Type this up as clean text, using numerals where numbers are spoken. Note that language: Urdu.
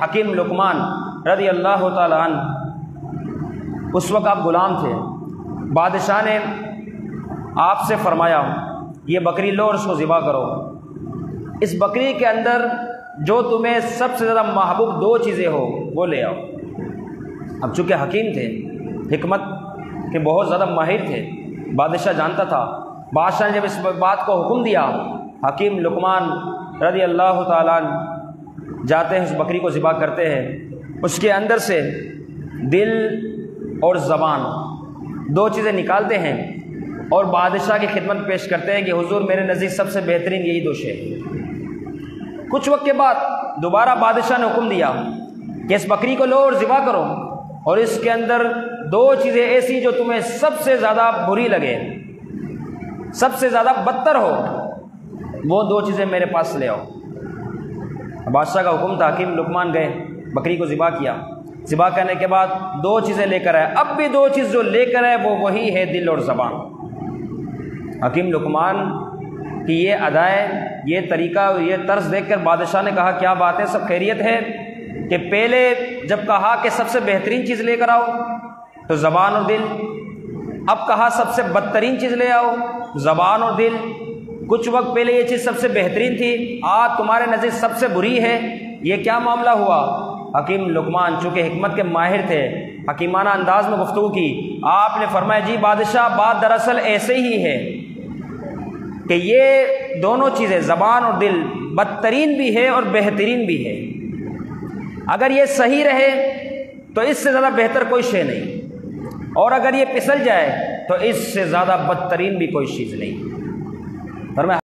حکیم لقمان رضی اللہ تعالیٰ عنہ، اس وقت آپ غلام تھے، بادشاہ نے آپ سے فرمایا یہ بکری لو اور اس کو ذبح کرو، اس بکری کے اندر جو تمہیں سب سے زیادہ محبوب دو چیزیں ہو وہ لے آؤ۔ اب چونکہ حکیم تھے، حکمت کے بہت زیادہ ماہر تھے، بادشاہ جانتا تھا۔ بادشاہ نے جب اس بات کو حکم دیا، حکیم لقمان رضی اللہ تعالیٰ عنہ جاتے ہیں، اس بکری کو ذبح کرتے ہیں، اس کے اندر سے دل اور زبان دو چیزیں نکالتے ہیں اور بادشاہ کی خدمت پیش کرتے ہیں کہ حضور میرے نزدیک سب سے بہترین یہی دو شے۔ کچھ وقت کے بعد دوبارہ بادشاہ نے حکم دیا کہ اس بکری کو لو اور ذبح کرو، اور اس کے اندر دو چیزیں ایسی جو تمہیں سب سے زیادہ بری لگے، سب سے زیادہ بدتر ہو، وہ دو چیزیں میرے پاس لے آؤ۔ بادشاہ کا حکم تھا، حکیم لقمان گئے، بکری کو ذبح کیا، ذبح کرنے کے بعد دو چیزیں لے کر آئے، اب بھی دو چیز جو لے کر آئے وہ وہی ہے، دل اور زبان۔ حکیم لقمان کی یہ ادائیں، یہ طریقہ، یہ طرز دیکھ کر بادشاہ نے کہا کیا بات ہے، سب خیریت ہے؟ کہ پہلے جب کہا کہ سب سے بہترین چیز لے کر آؤ تو زبان اور دل، اب کہا سب سے بدترین چیز لے آؤ، زبان اور دل۔ کچھ وقت پہلے یہ چیز سب سے بہترین تھی، آج تمہارے نزدیک سب سے بری ہے، یہ کیا معاملہ ہوا؟ حکیم لقمان چونکہ حکمت کے ماہر تھے، حکیمانہ انداز میں گفتگو کی، آپ نے فرمایا جی بادشاہ بات دراصل ایسے ہی ہے کہ یہ دونوں چیزیں زبان اور دل بدترین بھی ہے اور بہترین بھی ہے، اگر یہ صحیح رہے تو اس سے زیادہ بہتر کوئی شے نہیں، اور اگر یہ پھسل جائے تو اس سے زیادہ بدترین بھی کوئی چیز نہیں۔ فرمایا